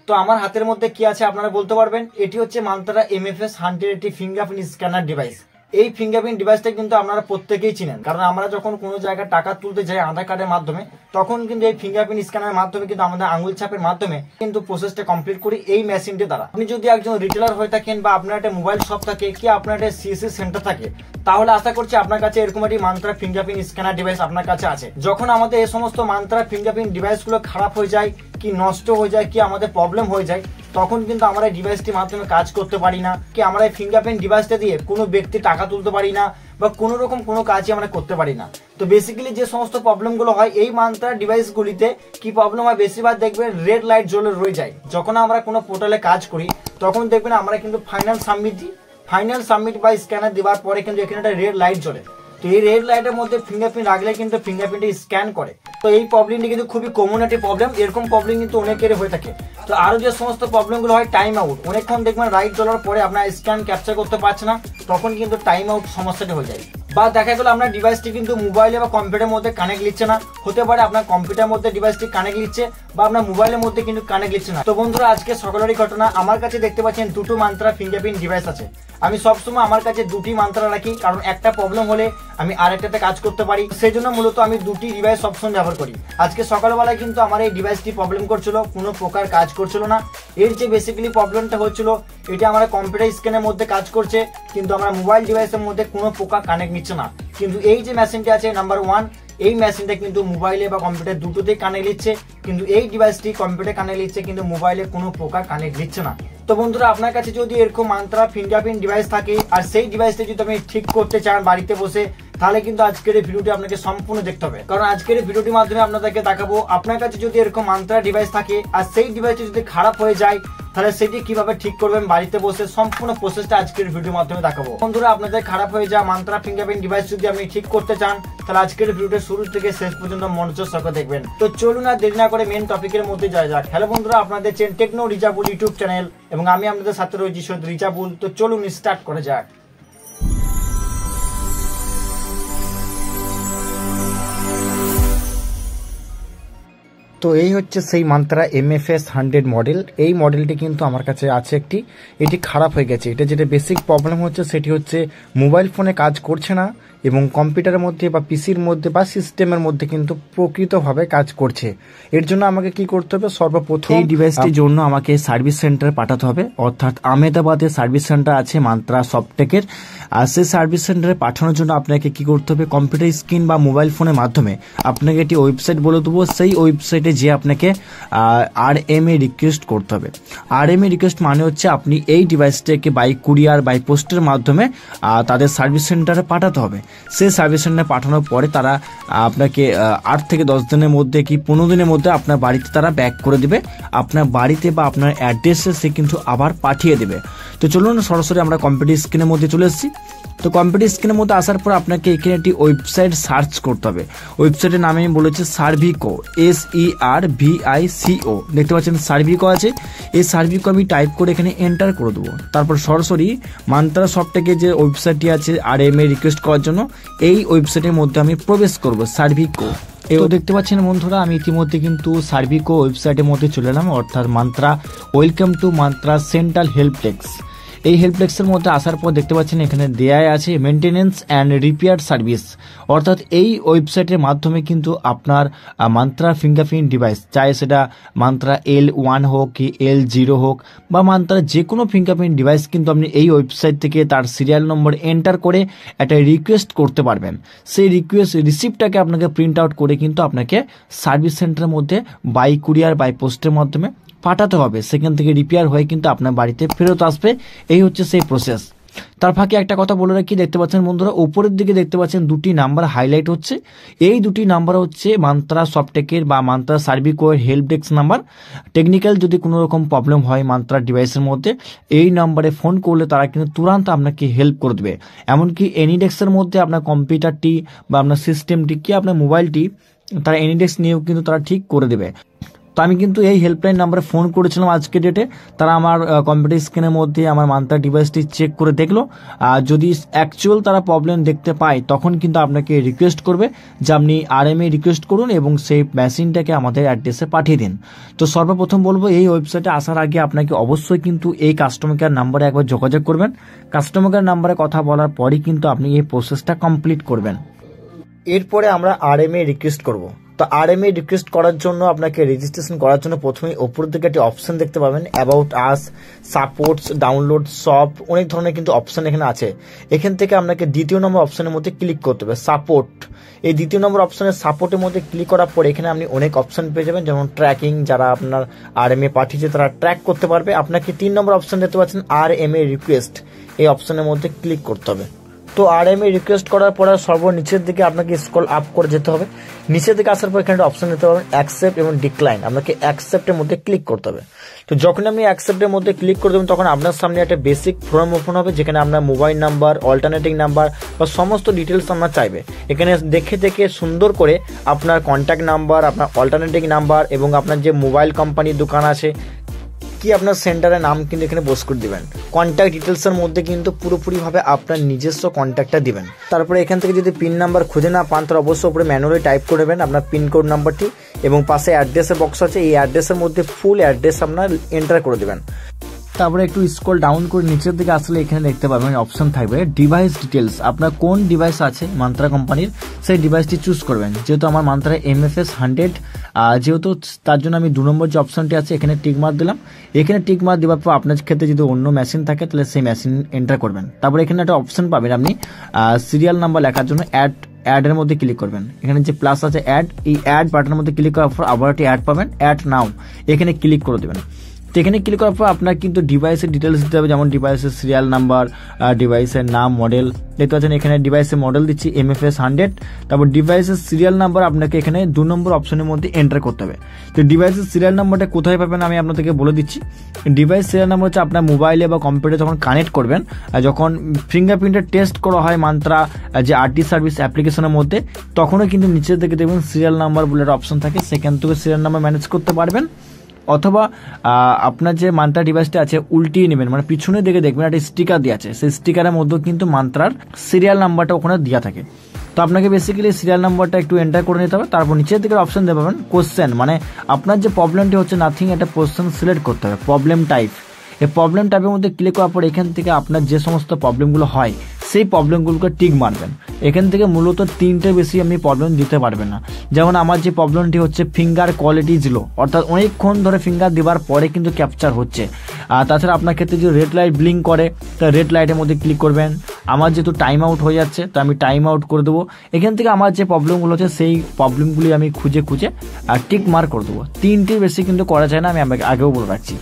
তো আমার হাতের মধ্যে কি আছে আপনারা বলতে পারবেন? এটি হচ্ছে মান্ত্রা MFS 100 একটি ফিঙ্গারপ্রিন্ট স্ক্যানার ডিভাইস। এই ফিঙ্গারপ্রিন্ট ডিভাইসটা কিন্তু আপনারা প্রত্যেকেই চিনেন, কারণ আমরা যখন কোনো জায়গায় টাকা তুলতে যাই আধার কার্ডের মাধ্যমে, তখন কিন্তু এই ফিঙ্গারপ্রিন্ট স্ক্যানারের মাধ্যমে কিন্তু আমাদের আঙুল ছাপের মাধ্যমে কিন্তু প্রসেসটা কমপ্লিট করি এই মেশিনটি দ্বারা। আপনি যদি একজন রিটেলার হয়ে থাকেন বা আপনার একটা মোবাইল শপ থাকে কি আপনার একটা CSC সেন্টার থাকে, তাহলে আশা করছি আপনার কাছে এরকম একটি মান্ত্রা ফিঙ্গারপ্রিন্ট স্ক্যানার ডিভাইস আপনার কাছে আছে। যখন আমাদের এই সমস্ত মান্ত্রা ফিঙ্গারপ্রিন্ট ডিভাইসগুলো খারাপ হয়ে যায়, কি নষ্ট হয়ে যায়, কি আমাদের প্রবলেম হয়ে যায়, তখন কিন্তু আমরা এই ডিভাইসটির মাধ্যমে কাজ করতে পারি না, কি আমরা এই ফিঙ্গারপ্রিন্ট ডিভাইসটা দিয়ে কোনো ব্যক্তি টাকা তুলতে পারি না বা কোনো রকম কোনো কাজই আমরা করতে পারি না। তো বেসিক্যালি যে সমস্ত প্রবলেমগুলো হয় এই মান্ত্রা ডিভাইসগুলিতে কি প্রবলেম হয়, বেশিরভাগ দেখবেন রেড লাইট জ্বলে রয়ে যায়। যখন আমরা কোনো পোর্টালে কাজ করি তখন দেখবেন আমরা কিন্তু ফাইনাল সাবমিট বা স্ক্যানার দেওয়ার পরে কিন্তু এখানে একটা রেড লাইট জ্বলে। তো এই রেড লাইটের মধ্যে ফিঙ্গারপ্রিন্ট রাখলে কিন্তু ফিঙ্গারপ্রিন্টে স্ক্যান করে। তো এই প্রবলেমটি কিন্তু খুবই কমন একটি প্রবলেম, এরকম প্রবলেম কিন্তু অনেকেরই হয়ে থাকে। তো আরো যে সমস্ত প্রবলেমগুলো হয় টাইম আউট, অনেকক্ষণ দেখবেন লাইট জ্বলার পরে আপনার স্ক্যান ক্যাপচার করতে পারছে না, তখন কিন্তু টাইম আউট সমস্যাটি হয়ে যায়। বা দেখা গেল আপনার ডিভাইসটি কিন্তু মোবাইলে বা কম্পিউটারের মধ্যে কানেক্ট নিচ্ছে না, হতে পারে আপনার কম্পিউটারের মধ্যে ডিভাইসটি কানেক্ট নিচ্ছে বা আপনার মোবাইলের মধ্যে কিন্তু কানেক্ট নিচ্ছে না। তো বন্ধুরা আজকে সকালেরই ঘটনা, আমার কাছে দেখতে পাচ্ছেন দুটো মান্ত্রা ফিঙ্গারপ্রিন্ট ডিভাইস আছে। আমি সবসময় আমার কাছে দুটি মান্ত্রা রাখি, কারণ একটা প্রবলেম হলে আমি আরেকটাতে কাজ করতে পারি, সেই জন্য মূলত আমি দুটি ডিভাইস সবসময় ব্যবহার করি। আজকে সকালবেলায় কিন্তু আমার এই ডিভাইসটি প্রবলেম করছিল, কোনো প্রকার কাজ করছিল না। এর যে বেসিক্যালি প্রবলেমটা হচ্ছিল, এটা আমার কম্পিউটার স্ক্রিনের মধ্যে কাজ করছে, কিন্তু আমার মোবাইল ডিভাইসের মধ্যে কোনো প্রকার কানেক্ট নিচ্ছে না। কিন্তু এই যে মেশিনটি আছে নাম্বার 1, এই মেশিনটা কিন্তু মোবাইলে বা কম্পিউটার দুটোতেই কানেক্ট নিচ্ছে, কিন্তু এই ডিভাইসটি কম্পিউটার কানেক্ট নিচ্ছে কিন্তু মোবাইলে কোনো প্রকার কানেক্ট নিচ্ছে না। তো বন্ধুরা আপনার কাছে যদি এরকম মান্ত্রা ফিঙ্গারপ্রিন্ট ডিভাইস থাকে আর সেই ডিভাইসটা যদি আপনি ঠিক করতে চান বাড়িতে বসে, তাহলে কিন্তু আজকের এই ভিডিওটি আপনাকে সম্পূর্ণ দেখতে হবে, কারণ আজকের এই ভিডিওটির মাধ্যমে আপনাদেরকে দেখাবো আপনার কাছে যদি এরকম মান্ত্রা ডিভাইস থাকে আর সেই ডিভাইসটি যদি খারাপ হয়ে যায় তাহলে সেটি কিভাবে ঠিক করবেন বাড়িতে বসে, সম্পূর্ণ প্রসেসটা আজকের ভিডিওর মাধ্যমে দেখাবো। বন্ধুরা আপনাদের খারাপ হয়ে যাওয়া মান্ত্রা ফিঙ্গারপ্রিন্ট ডিভাইস যদি আপনি ঠিক করতে চান, তাহলে আজকের ভিডিওটা শুরু থেকে শেষ পর্যন্ত মনোযোগ সহকারে দেখবেন। তো চলুন আর দেরি না করে মেন টপিকের মধ্যে যাওয়া যাক। হ্যালো বন্ধুরা, আপনাদের টেকনো রিচাবুল ইউটিউব চ্যানেল এবং আমি আপনাদের সাথে রয়েছি সৈয়দ রিচাবুল। তো চলুন স্টার্ট করা যাক। তো এই হচ্ছে সেই মান্ত্রা MFS 100 মডেল। এই মডেলটি কিন্তু আমার কাছে আছে একটি, এটি খারাপ হয়ে গেছে। এটা যেটা বেসিক প্রবলেম হচ্ছে সেটি হচ্ছে মোবাইল ফোনে কাজ করছে না এবং কম্পিউটারের মধ্যে বা পিসির মধ্যে বা সিস্টেমের মধ্যে কিন্তু প্রকৃতভাবে কাজ করছে। এর জন্য আমাকে কি করতে হবে, সর্বপ্রথম এই ডিভাইসটির জন্য আমাকে সার্ভিস সেন্টারে পাঠাতে হবে, অর্থাৎ আহমেদাবাদে সার্ভিস সেন্টার আছে মান্ত্রা সফটেকের। আর সেই সার্ভিস সেন্টারে পাঠানোর জন্য আপনাকে কি করতে হবে, কম্পিউটার স্ক্রিন বা মোবাইল ফোনের মাধ্যমে আপনাকে একটি ওয়েবসাইট বলে দেবো, সেই ওয়েবসাইটে যে আপনাকে RMA রিকোয়েস্ট করতে হবে। RMA রিকোয়েস্ট মানে হচ্ছে আপনি এই ডিভাইসটাকে বাই কুরিয়ার বাই পোস্টের মাধ্যমে তাদের সার্ভিস সেন্টারে পাঠাতে হবে। সেই সার্ভিস সেন্টারে পাঠানোর পরে তারা আপনাকে 8 থেকে 10 দিনের মধ্যে কি 15 দিনের মধ্যে আপনার বাড়িতে তারা ব্যাক করে দেবে, আপনার বাড়িতে বা আপনার অ্যাড্রেসে সে কিন্তু আবার পাঠিয়ে দেবে। তো চলুন সরাসরি আমরা কম্পিউটার স্ক্রিনের মধ্যে চলে এসেছি। তো কম্পিউটার স্ক্রিনের মধ্যে আসার পর আপনাকে এখানে একটি ওয়েবসাইট সার্চ করতে হবে। ওয়েবসাইটের নামে আমি বলেছি সার্ভিকো, SERVICO, দেখতে পাচ্ছেন সার্ভিকো আছে। এই সার্ভিকো আমি টাইপ করে এখানে এন্টার করে দেবো। তারপর সরাসরি মান্ত্রা সফটেকের যে ওয়েবসাইটটি আছে RMA রিকোয়েস্ট করার জন্য, এই ওয়েবসাইটের মধ্যে আমি প্রবেশ করব সার্ভিকো। এও দেখতে পাচ্ছেন বন্ধুরা, আমি ইতিমধ্যে কিন্তু সার্ভিকো ওয়েবসাইটের মধ্যে চলে এলাম, অর্থাৎ mantra welcome to mantra central help desk. এই হেল্প ডেস্কের মধ্যে আসার পর দেখতে পাচ্ছেন এখানে দেয়া আছে মেনটেনেন্স অ্যান্ড রিপেয়ার সার্ভিস, অর্থাৎ এই ওয়েবসাইটের মাধ্যমে কিন্তু আপনার মান্ত্রা ফিঙ্গারপ্রিন্ট ডিভাইস, চাই সেটা মান্ত্রা L1 হোক কি L0 হোক বা মান্ত্রা যে কোনো ফিঙ্গারপ্রিন্ট ডিভাইস কিন্তু আপনি এই ওয়েবসাইট থেকে তার সিরিয়াল নম্বর এন্টার করে একটা রিকোয়েস্ট করতে পারবেন। সেই রিকোয়েস্ট রিসিপ্টটাকে আপনাকে প্রিন্ট আউট করে কিন্তু আপনাকে সার্ভিস সেন্টারের মধ্যে বাই কুরিয়ার বাই পোস্টের মাধ্যমে পাঠাতে হবে, সেখান থেকে রিপেয়ার হয়ে কিন্তু আপনার বাড়িতে ফেরত আসবে। এই হচ্ছে সেই প্রসেস। তার ফাঁকে একটা কথা বলে রাখি, দেখতে পাচ্ছেন বন্ধুরা উপরের দিকে দেখতে পাচ্ছেন দুটি নাম্বার হাইলাইট হচ্ছে, এই দুটি নাম্বার হচ্ছে মান্ত্রা সফটেকের বা মান্ত্রা সার্ভিকোর হেল্প ডেস্ক নাম্বার। টেকনিক্যাল যদি কোনো রকম প্রবলেম হয় মান্ত্রা ডিভাইসের মধ্যে, এই নাম্বারে ফোন করলে তারা কিন্তু তুরন্ত আপনাকে হেল্প করে দেবে। এমনকি এনিডেস্কের মধ্যে আপনার কম্পিউটারটি বা আপনার সিস্টেমটি কি আপনার মোবাইলটি তারা এনিডেস্ক নিয়েও কিন্তু তারা ঠিক করে দেবে। তো আমি কিন্তু এই হেল্পলাইন নাম্বারে ফোন করেছিলাম আজকে ডেটে, তারা আমার কম্পিউটার স্ক্রিনের মধ্যে আমার মান্ত্রা ডিভাইসটি চেক করে দেখলো, আর যদি অ্যাকচুয়াল তারা প্রবলেম দেখতে পায় তখন কিন্তু আপনাকে রিকোয়েস্ট করবে যে আপনি RMA রিকোয়েস্ট করুন এবং সেই মেশিনটাকে আমাদের অ্যাড্রেসে পাঠিয়ে দিন। তো সর্বপ্রথম বলবো, এই ওয়েবসাইটে আসার আগে আপনাকে অবশ্যই কিন্তু এই কাস্টমার কেয়ার নাম্বারে একবার যোগাযোগ করবেন। কাস্টমার কেয়ার নাম্বারে কথা বলার পরই কিন্তু আপনি এই প্রসেসটা কমপ্লিট করবেন। এরপরে আমরা RMA রিকোয়েস্ট করব। তো RMA রিকোয়েস্ট করার জন্য আপনাকে রেজিস্ট্রেশন করার জন্য প্রথমে উপর দিকে একটি অপশন দেখতে পাবেন, about us, supports, download, shop, অনেক ধরনের কিন্তু অপশন এখানে আছে। এখান থেকে আপনাকে দ্বিতীয় নম্বর অপশনের মধ্যে ক্লিক করতে হবে, সাপোর্ট। এই দ্বিতীয় নম্বর অপশনের সাপোর্টের মধ্যে ক্লিক করার পর এখানে আপনি অনেক অপশন পেয়ে যাবেন, যেমন ট্র্যাকিং, যারা আপনার RMA পাঠিয়েছে তারা ট্র্যাক করতে পারবে। আপনাকে 3 নম্বর অপশন দেখতে পাচ্ছেন, RMA রিকোয়েস্ট, এই অপশনের মধ্যে ক্লিক করতে হবে। তো RMA রিকোয়েস্ট করার পরে সর্বনিচের দিকে আপনাকে স্ক্রল আপ করে যেতে হবে। নিচের দিকে আসার পর এখানে অপশন দিতে পারবেন অ্যাকসেপ্ট এবং ডিক্লাইন, আপনাকে অ্যাকসেপ্টের মধ্যে ক্লিক করতে হবে। তো যখন আপনি অ্যাকসেপ্টের মধ্যে ক্লিক করে দেবেন তখন আপনার সামনে একটা বেসিক ফর্ম ওপেন হবে, যেখানে আপনার মোবাইল নাম্বার, অল্টারনেটিভ নাম্বার বা সমস্ত ডিটেলস আপনার চাইবে। এখানে দেখে সুন্দর করে আপনার কন্ট্যাক্ট নাম্বার, আপনার অল্টারনেটিভ নাম্বার এবং আপনার যে মোবাইল কোম্পানির দোকান আছে কি আপনার সেন্টারের নাম কিন্তু এখানে পোস্ট করে দিবেন। কন্ট্যাক্ট ডিটেলসের মধ্যে কিন্তু পুরোপুরিভাবে আপনার নিজস্ব কন্ট্যাক্টটা দিবেন। তারপরে এখান থেকে যদি পিন নাম্বার খুঁজে না পান তাহলে অবশ্যই উপরে ম্যানুয়ালি টাইপ করে নেবেন আপনার পিনকোড নাম্বারটি, এবং পাশে অ্যাড্রেসের বক্স আছে, এই অ্যাড্রেসের মধ্যে ফুল অ্যাড্রেস আপনার এন্টার করে দেবেন। তারপরে একটু স্ক্রল ডাউন করে নিচের দিকে আসলে এখানে দেখতে পাবেন অপশন থাকবে ডিভাইস ডিটেলস। আপনার কোন ডিভাইস আছে মান্ত্রা কোম্পানির সেই ডিভাইসটি চুজ করবেন। যেহেতু আমার মান্ত্রা MFS 100, যেহেতু তার জন্য আমি 2 নম্বর যে অপশনটি আছে এখানে টিক মার্ক দিলাম। এখানে টিক মার্ক দেওয়ার পর আপনার ক্ষেত্রে যদি অন্য মেশিন থাকে তাহলে সেই মেশিন এন্টার করবেন। তারপরে এখানে একটা অপশন পাবেন আপনি সিরিয়াল নাম্বার লেখার জন্য, অ্যাডের মধ্যে ক্লিক করবেন। এখানে যে প্লাস আছে অ্যাড, এই অ্যাড বাটনের মধ্যে ক্লিক করার পর আবার একটি অ্যাড পাবেন, অ্যাড নাও, এখানে ক্লিক করে দেবেন। তো এখানে ক্লিক করার পর আপনার কিন্তু ডিভাইসের ডিটেলস দিতে হবে, যেমন ডিভাইসের সিরিয়াল নাম্বার, ডিভাইসের নাম, মডেল। দেখতে পাচ্ছেন এখানে ডিভাইসের মডেল দিচ্ছি MFS 100। তারপর ডিভাইসের সিরিয়াল নাম্বার আপনাকে এখানে 2 নম্বর অপশনের মধ্যে এন্টার করতে হবে। তো ডিভাইসের সিরিয়াল নাম্বারটা কোথায় পাবেন আমি আপনাদেরকে বলে দিচ্ছি। ডিভাইস সিরিয়াল নাম্বার হচ্ছে আপনার মোবাইলে বা কম্পিউটারে যখন কানেক্ট করবেন, যখন ফিঙ্গারপ্রিন্টের টেস্ট করা হয় মান্ত্রা যে RT সার্ভিস অ্যাপ্লিকেশনের মধ্যে, তখনও কিন্তু নিচের দিকে দেখবেন সিরিয়াল নাম্বার বলে একটা অপশন থাকে, সেখান থেকে সিরিয়াল নাম্বার ম্যানেজ করতে পারবেন। অথবা আপনার যে মান্ত্রা ডিভাইসটা আছে উল্টিয়ে নেবেন, মানে পিছনের দিকে দেখবেন একটা স্টিকার দেওয়া আছে, সেই স্টিকারের মধ্যে কিন্তু মান্ত্রার সিরিয়াল নাম্বারটা ওখানে দেওয়া থাকে। তো আপনাকে বেসিক্যালি সিরিয়াল নাম্বারটা একটু এন্টার করে নিতে হবে। তারপর নিচের দিকে অপশন দেবেন কোশ্চেন, মানে আপনার যে প্রবলেমটি হচ্ছে নাথিং, একটা কোশ্চেন সিলেক্ট করতে হবে, প্রবলেম টাইপ। এই প্রবলেম টাইপের মধ্যে ক্লিক করার পর এখান থেকে আপনার যে সমস্ত প্রবলেমগুলো হয় সেই প্রবলেমগুলোকে টিক মারবেন। এখান থেকে মূলত 3টে বেশি আপনি প্রবলেম দিতে পারবেন না। যেমন আমার যে প্রবলেমটি হচ্ছে ফিঙ্গার কোয়ালিটি জিরো, অর্থাৎ অনেকক্ষণ ধরে ফিঙ্গার দেওয়ার পরে কিন্তু ক্যাপচার হচ্ছে। আর তাছাড়া আপনার ক্ষেত্রে যদি রেড লাইট ব্লিঙ্ক করে তা রেড লাইটের মধ্যে ক্লিক করবেন। আমার যেহেতু টাইম আউট হয়ে যাচ্ছে তো আমি টাইম আউট করে দেবো। এখান থেকে আমার যে প্রবলেমগুলো হচ্ছে সেই প্রবলেমগুলি আমি খুঁজে টিক মার্ক করে দেবো। 3টির বেশি কিন্তু করা যায় না, আমি আগেও বলে রাখছি।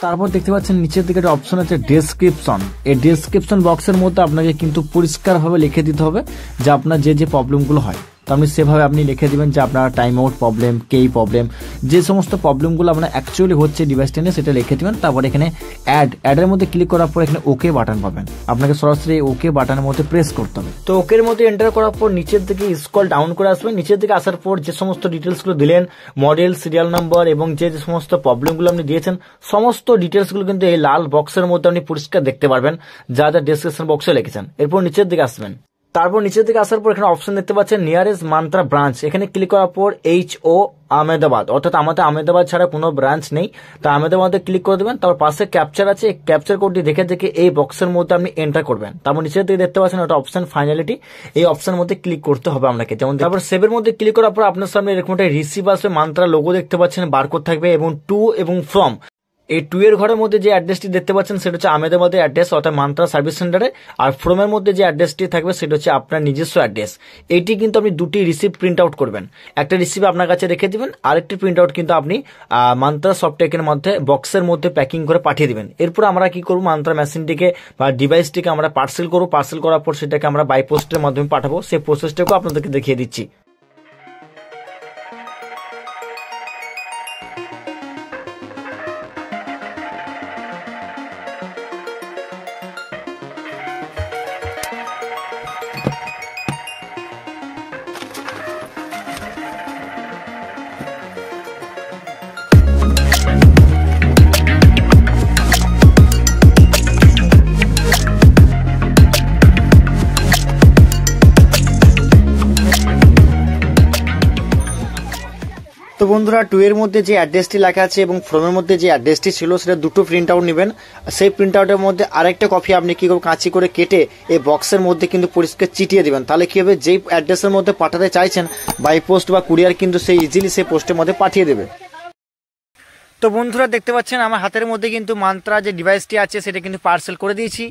তারপর দেখতে পাচ্ছেন নিচের দিকে একটা অপশন আছে ডেসক্রিপশন। এই ডেসক্রিপশন বক্সের মধ্যে আপনাকে কিন্তু পরিষ্কারভাবে লিখে দিতে হবে যে আপনার যে প্রবলেমগুলো হয়, তো আপনি সেভাবে আপনি লিখে দিবেন যে আপনার টাইম আউট প্রবলেম, প্রবলেম, যে সমস্ত প্রবলেমগুলো আপনার অ্যাকচুয়ালি হচ্ছে ডিভাইসটা নিয়ে সেটা লিখে দিবেন। তারপর এখানে অ্যাডের মধ্যে ক্লিক করার পর এখানে ওকে বাটন পাবেন, আপনাকে সরাসরি ওকে বাটনের মধ্যে প্রেস করতে হবে। তো ওকের মধ্যে এন্টার করার পর নিচের দিকে স্ক্রল ডাউন করে আসবেন। নিচের দিকে আসার পর যে সমস্ত ডিটেলসগুলো দিলেন, মডেল, সিরিয়াল নাম্বার এবং যে সমস্ত প্রবলেমগুলো আপনি দিয়েছেন, সমস্ত ডিটেলসগুলো কিন্তু এই লাল বক্সের মধ্যে আপনি পরিষ্কার দেখতে পারবেন যা ডেসক্রিপশন বক্সে লিখেছেন। এরপর নিচের দিকে আসবেন। তারপর নিচের দিকে আসার পর এখানে অপশন দেখতে পাচ্ছেন নিয়ারেস্ট মান্ত্রা ব্রাঞ্চ। এখানে ক্লিক করার পর HO আহমেদাবাদ, অর্থাৎ আমাদের আহমেদাবাদ ছাড়া কোনো ব্রাঞ্চ নেই, তো আহমেদাবাদে ক্লিক করে দেবেন। তারপর পাশে ক্যাপচার আছে, ক্যাপচার কোডটি দেখে এই বক্সের মধ্যে আপনি এন্টার করবেন। তারপর নিচের দিকে দেখতে পাচ্ছেন ওটা অপশন ফাইনালিটি, এই অপশনের মধ্যে ক্লিক করতে হবে আপনাকে। যেমন তারপর সেভের মধ্যে ক্লিক করার পর আপনার সামনে এরকম একটা রিসিভ আসবে, মান্ত্রা লোগো দেখতে পাচ্ছেন, বারকোড থাকবে এবং টু এবং ফ্রম। এই 2 এর ঘরের মধ্যে যে অ্যাড্রেসটি দেখতে পাচ্ছেন সেটা হচ্ছে আহমেদাবাদের অ্যাড্রেস, অর্থাৎ মান্ত্রা সার্ভিস সেন্টারে। আর ফ্রমের মধ্যে যে অ্যাড্রেসটি থাকবে সেটা হচ্ছে আপনার নিজস্ব অ্যাড্রেস। এইটি কিন্তু আপনি 2টি রিসিপ্ট প্রিন্ট আউট করবেন, একটা রিসিপ্ট আপনার কাছে রেখে দিবেন, আরেকটি প্রিন্ট আউট কিন্তু আপনি মান্ত্রা সফটওয়্যারের মধ্যে বক্সের মধ্যে প্যাকিং করে পাঠিয়ে দিবেন। এরপর আমরা কি করব, মান্ত্রা মেশিনটিকে বা ডিভাইসটিকে আমরা পার্সেল করব। পার্সেল করার পর সেটাকে আমরা বাই পোস্টের মাধ্যমে পাঠাবো, সেই প্রসেসটাকেও আপনাদেরকে দেখিয়ে দিচ্ছি। বন্ধুরা 2 এর মধ্যে যে অ্যাড্রেসটি লেখা আছে এবং ফর্মের মধ্যে যে অ্যাড্রেসটি ছিল সেটা দুটো প্রিন্ট আউট নেবেন। সেই প্রিন্ট আউটের মধ্যে আরেকটা কপি আপনি কি করে কাঁচি করে কেটে এই বক্সের মধ্যে কিন্তু পরিষ্কার চিটিয়ে দিবেন। তাহলে কি হবে, যেই অ্যাড্রেসের মধ্যে পাঠাতে চাইছেন বাই পোস্ট বা কুরিয়ার কিন্তু সেই ইজিলি সেই পোস্টের মধ্যে পাঠিয়ে দেবে। তো বন্ধুরা দেখতে পাচ্ছেন আমার হাতের মধ্যে কিন্তু মান্ত্রা যে ডিভাইসটি আছে সেটা কিন্তু পার্সেল করে দিয়েছি।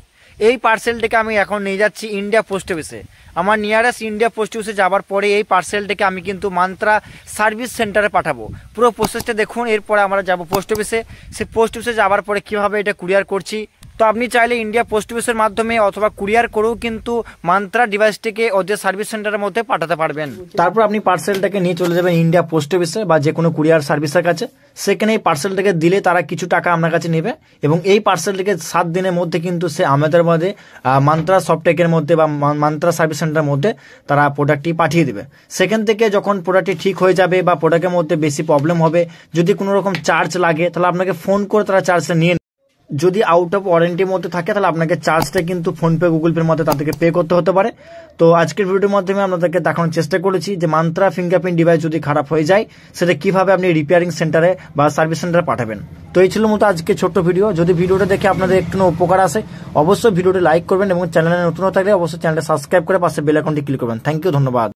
এই পার্সেলটাকে আমি এখন নিয়ে যাচ্ছি ইন্ডিয়া পোস্ট অফিসে। আমার নিয়ারেস্ট ইন্ডিয়া পোস্ট অফিসে যাওয়ার পরে এই পার্সেলটাকে আমি কিন্তু মান্ত্রা সার্ভিস সেন্টারে পাঠাবো। পুরো প্রসেসটা দেখুন। এরপরে আমরা যাব পোস্ট অফিসে। সেই পোস্ট অফিসে যাওয়ার পরে কীভাবে এটা কুরিয়ার করছি, তো আপনি চাইলে ইন্ডিয়া পোস্ট অফিসের মাধ্যমে অথবা কুরিয়ার করেও কিন্তু মান্ত্রা ডিভাইসটিকে ওদের সার্ভিস সেন্টারের মধ্যে পাঠাতে পারবেন। তারপর আপনি পার্সেলটাকে নিয়ে চলে যাবেন ইন্ডিয়া পোস্ট অফিসে বা যে কোনো কুরিয়ার সার্ভিসের কাছে। সেখানে এই পার্সেলটাকে দিলে তারা কিছু টাকা আপনার কাছে নেবে এবং এই পার্সেলটিকে 7 দিনের মধ্যে কিন্তু সে আমাদের মধ্যে মান্ত্রা সফটেকের মধ্যে বা মান্ত্রা সার্ভিস সেন্টারের মধ্যে তারা প্রোডাক্টটি পাঠিয়ে দেবে। সেখান থেকে যখন প্রোডাক্টটি ঠিক হয়ে যাবে বা প্রোডাক্টের মধ্যে বেশি প্রবলেম হবে, যদি কোনো রকম চার্জ লাগে তাহলে আপনাকে ফোন করে তারা চার্জটা নিয়ে, যদি আউট অফ ওয়ারেন্টির মধ্যে থাকে তাহলে আপনাকে চার্জটা কিন্তু ফোনপে গুগল পের মধ্যে তাদেরকে পে করতে হতে পারে। তো আজকের ভিডিওর মাধ্যমে আপনাদেরকে দেখানোর চেষ্টা করেছি যে মান্ত্রা ফিঙ্গারপ্রিন্ট ডিভাইস যদি খারাপ হয়ে যায় সেটা কিভাবে আপনি রিপেয়ারিং সেন্টারে বা সার্ভিস সেন্টারে পাঠাবেন। তো এই ছিল মতো আজকে ছোট্ট ভিডিও। যদি ভিডিওটা দেখে আপনাদের একটু উপকার আসে অবশ্যই ভিডিওটি লাইক করবেন এবং চ্যানেলে নতুন থাকলে অবশ্যই চ্যানেলটা সাবস্ক্রাইব করে পাশে বেল আইকনটি ক্লিক করবেন। থ্যাংক ইউ, ধন্যবাদ।